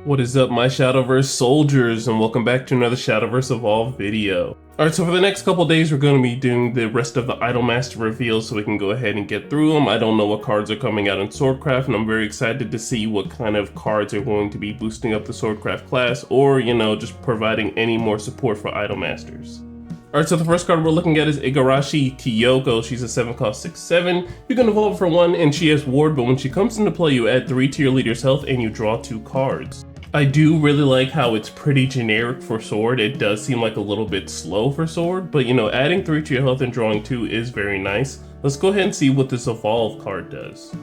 What is up, my Shadowverse soldiers, and welcome back to another Shadowverse Evolved video. Alright, so for the next couple days we're going to be doing the rest of the Idolmaster reveals so we can go ahead and get through them. I don't know what cards are coming out in Swordcraft, and I'm very excited to see what kind of cards are going to be boosting up the Swordcraft class, or, you know, just providing any more support for Idolmasters. Alright, so the first card we're looking at is Igarashi Kyoko. She's a 7-cost 6/7. You can evolve for 1, and she has Ward, but when she comes into play you add 3 to your leader's health and you draw 2 cards. I do really like how it's pretty generic for Sword. It does seem like a little bit slow for Sword, but you know, adding 3 to your health and drawing 2 is very nice. Let's go ahead and see what this Evolve card does.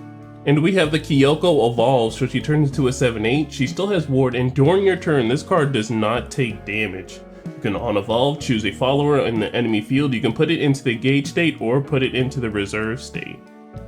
And we have the Kyoko Evolve, so she turns into a 7/8. She still has Ward, and during your turn, this card does not take damage. You can on Evolve, choose a follower in the enemy field. You can put it into the engaged state or put it into the reserve state.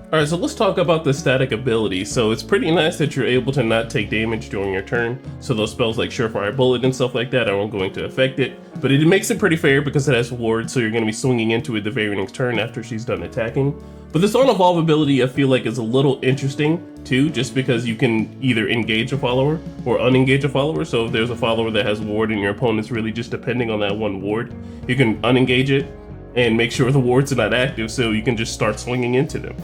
Alright, so let's talk about the static ability. So it's pretty nice that you're able to not take damage during your turn. So those spells like Surefire Bullet and stuff like that aren't going to affect it. But it makes it pretty fair because it has Ward, so you're going to be swinging into it the very next turn after she's done attacking. But this on Evolve ability I feel like is a little interesting too, just because you can either engage a follower or unengage a follower. So if there's a follower that has Ward and your opponent's really just depending on that one Ward, you can unengage it and make sure the wards are not active so you can just start swinging into them.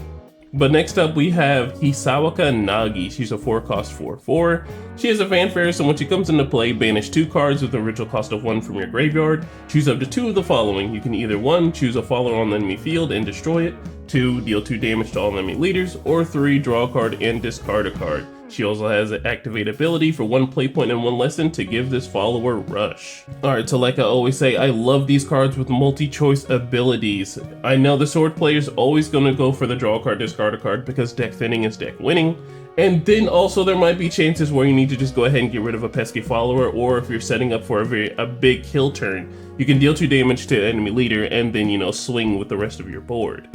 But next up we have Hisawaka Nagi. She's a 4-cost 4/4. She has a fanfare, so when she comes into play, banish 2 cards with an original cost of 1 from your graveyard. Choose up to 2 of the following. You can either 1, choose a follower on the enemy field and destroy it, 2, deal 2 damage to all enemy leaders, or 3, draw a card and discard a card. She also has an activate ability for 1 play point and 1 lesson to give this follower rush. Alright, so like I always say, I love these cards with multi-choice abilities. I know the Sword player's always going to go for the draw card, discard a card because deck thinning is deck winning. And then also there might be chances where you need to just go ahead and get rid of a pesky follower, or if you're setting up for a big kill turn, you can deal 2 damage to enemy leader and then, you know, swing with the rest of your board.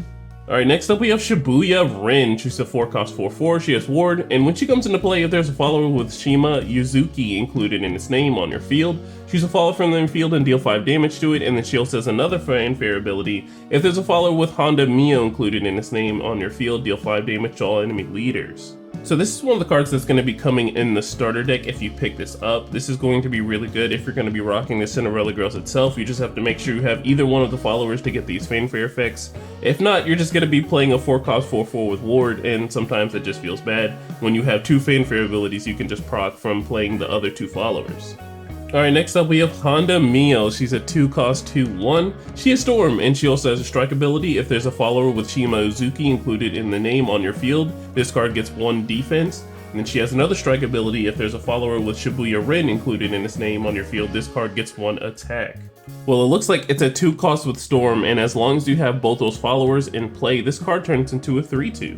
Alright, next up we have Shibuya Rin. She's a 4-cost 4/4. She has Ward, and when she comes into play, if there's a follower with Shima Yuzuki included in its name on your field, choose a follower from the field and deal 5 damage to it, and then she also has another fanfare ability. If there's a follower with Honda Mio included in its name on your field, deal 5 damage to all enemy leaders. So this is one of the cards that's going to be coming in the starter deck if you pick this up. This is going to be really good if you're going to be rocking the Cinderella girls itself. You just have to make sure you have either one of the followers to get these fanfare effects. If not, you're just going to be playing a 4-cost 4/4 with Ward, and sometimes it just feels bad. When you have 2 fanfare abilities, you can just proc from playing the other 2 followers. Alright, next up we have Honda Mio. She's a 2-cost 2/1. She has Storm, and she also has a strike ability. If there's a follower with Shima Uzuki included in the name on your field, this card gets 1 defense. And then she has another strike ability. If there's a follower with Shibuya Rin included in its name on your field, this card gets 1 attack. Well, it looks like it's a 2-cost with Storm, and as long as you have both those followers in play, this card turns into a 3/2.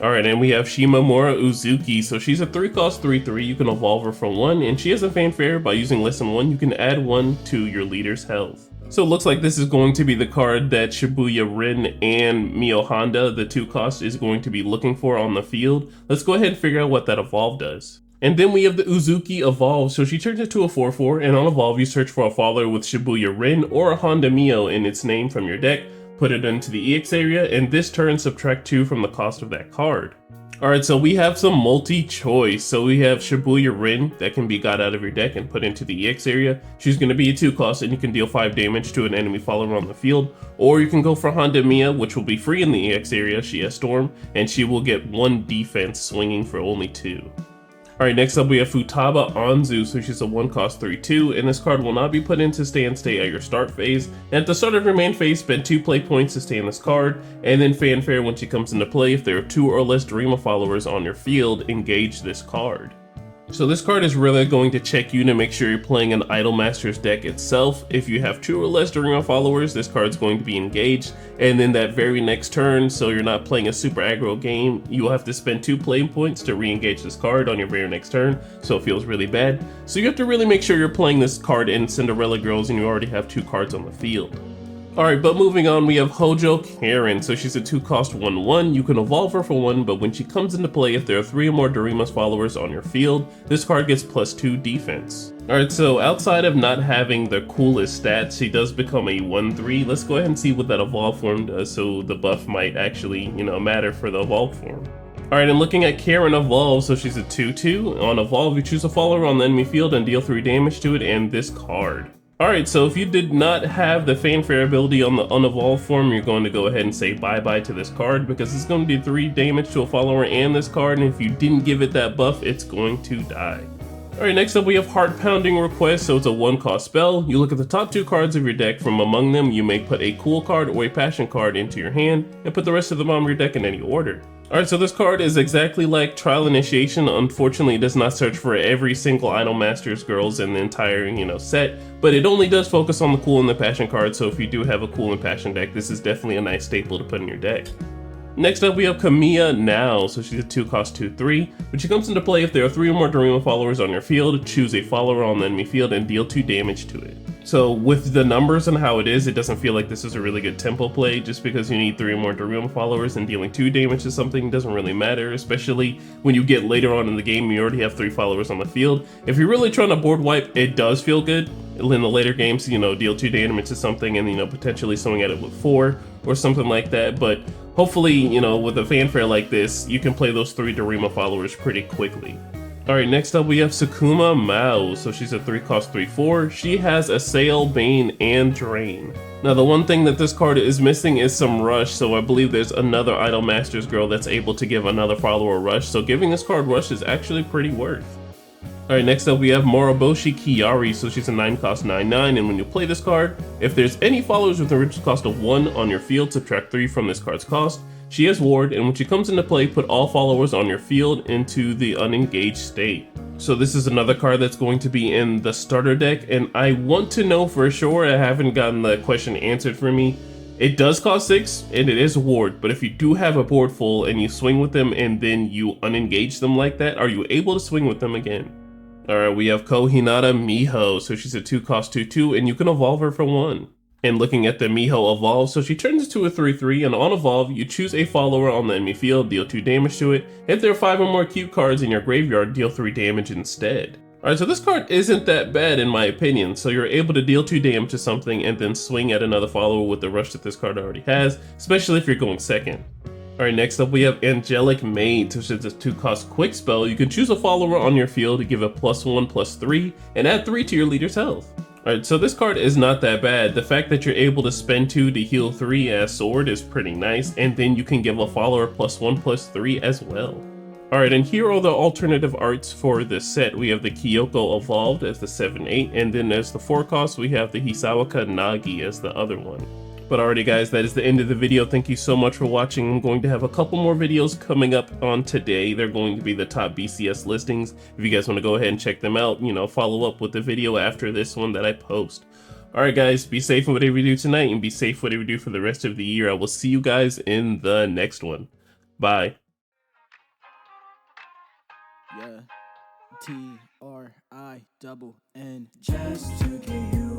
Alright, and we have Shimamura Uzuki. So she's a 3-cost 3/3. You can evolve her for 1, and she has a fanfare. By using lesson 1, you can add 1 to your leader's health. So it looks like this is going to be the card that Shibuya Rin and Mio Honda, the 2-cost, is going to be looking for on the field. Let's go ahead and figure out what that evolve does. And then we have the Uzuki Evolve. So she turns into a 4/4, and on Evolve you search for a follower with Shibuya Rin or a Honda Mio in its name from your deck. Put it into the EX area, and this turn subtract 2 from the cost of that card. Alright, so we have some multi-choice. So we have Shibuya Rin that can be got out of your deck and put into the EX area. She's going to be a 2-cost, and you can deal 5 damage to an enemy follower on the field. Or you can go for Honda Mia, which will be free in the EX area. She has Storm, and she will get 1 defense, swinging for only 2. Alright, next up we have Futaba Anzu. So she's a 1-cost 3/2, and this card will not be put into stand state at your start phase. And at the start of your main phase, spend 2 play points to stay in this card, and then fanfare when she comes into play. If there are 2 or less Dreama followers on your field, engage this card. So this card is really going to check you to make sure you're playing an Idolmaster's deck itself. If you have 2 or less Dreama followers, this card's going to be engaged, and then that very next turn, so you're not playing a super aggro game, you will have to spend 2 play points to re-engage this card on your very next turn, so it feels really bad. So you have to really make sure you're playing this card in Cinderella Girls and you already have 2 cards on the field. Alright, but moving on, we have Hojo Karen. So she's a 2-cost 1/1. You can evolve her for 1, but when she comes into play, if there are 3 or more Dorima's followers on your field, this card gets +2 defense. Alright, so outside of not having the coolest stats, she does become a 1/3. Let's go ahead and see what that evolve form does, so the buff might actually, you know, matter for the evolve form. Alright, and looking at Karen Evolve, so she's a 2/2. On Evolve, you choose a follower on the enemy field and deal 3 damage to it and this card. Alright, so if you did not have the Fanfare ability on the unevolved form, you're going to go ahead and say bye-bye to this card because it's going to do 3 damage to a follower and this card, and if you didn't give it that buff, it's going to die. Alright, next up we have Heart Pounding Request, so it's a 1-cost spell. You look at the top 2 cards of your deck. From among them, you may put a cool card or a passion card into your hand, and put the rest of them on your deck in any order. Alright, so this card is exactly like Trial Initiation. Unfortunately, it does not search for every single Idolmasters girls in the entire, set, but it only does focus on the cool and the passion cards, so if you do have a cool and passion deck, this is definitely a nice staple to put in your deck. Next up we have Kamiya Now, so she's a 2-cost 2/3, but she comes into play if there are 3 or more Dorima followers on your field. Choose a follower on the enemy field and deal 2 damage to it. So with the numbers and how it is, it doesn't feel like this is a really good tempo play. Just because you need 3 or more Dorima followers and dealing 2 damage to something doesn't really matter, especially when you get later on in the game, you already have 3 followers on the field. If you're really trying to board wipe, it does feel good. In the later games, deal 2 damage to something and, potentially swing at it with 4 or something like that, but hopefully, with a fanfare like this, you can play those 3 Dorima followers pretty quickly. Alright, next up we have Sakuma Mao, so she's a 3-cost 3/4. She has Assail, Bane, and Drain. Now the one thing that this card is missing is some rush, so I believe there's another Idolmasters girl that's able to give another follower rush, so giving this card rush is actually pretty worth. Alright, next up we have Moroboshi Kiyari, so she's a 9-cost 9/9, and when you play this card, if there's any followers with an original cost of 1 on your field, subtract 3 from this card's cost. She has Ward, and when she comes into play, put all followers on your field into the unengaged state. So this is another card that's going to be in the starter deck, and I want to know for sure, I haven't gotten the question answered for me. It does cost 6, and it is Ward, but if you do have a board full and you swing with them and then you unengage them like that, are you able to swing with them again? Alright, we have Kohinata Miho, so she's a 2-cost 2/2, and you can evolve her for 1. And looking at the Miho Evolve, so she turns into a 3/3, and on Evolve, you choose a follower on the enemy field, deal 2 damage to it. If there are 5 or more cute cards in your graveyard, deal 3 damage instead. Alright, so this card isn't that bad in my opinion, so you're able to deal 2 damage to something and then swing at another follower with the rush that this card already has, especially if you're going second. Alright, next up we have Angelic Maid, which is a 2-cost quick spell. You can choose a follower on your field to give a +1/+3 and add 3 to your leader's health. Alright, so this card is not that bad. The fact that you're able to spend 2 to heal 3 as Sword is pretty nice, and then you can give a follower +1/+3 as well. Alright, and here are the alternative arts for this set. We have the Kyoko Evolved as the 7/8, and then as the 4-cost we have the Hisawaka Nagi as the other one. But alrighty guys, that is the end of the video. Thank you so much for watching. I'm going to have a couple more videos coming up on today. They're going to be the top BCS listings. If you guys want to go ahead and check them out, follow up with the video after this one that I post. Alright guys, be safe in whatever you do tonight, and be safe whatever you do for the rest of the year. I will see you guys in the next one. Bye. Yeah, TRINN, just to get you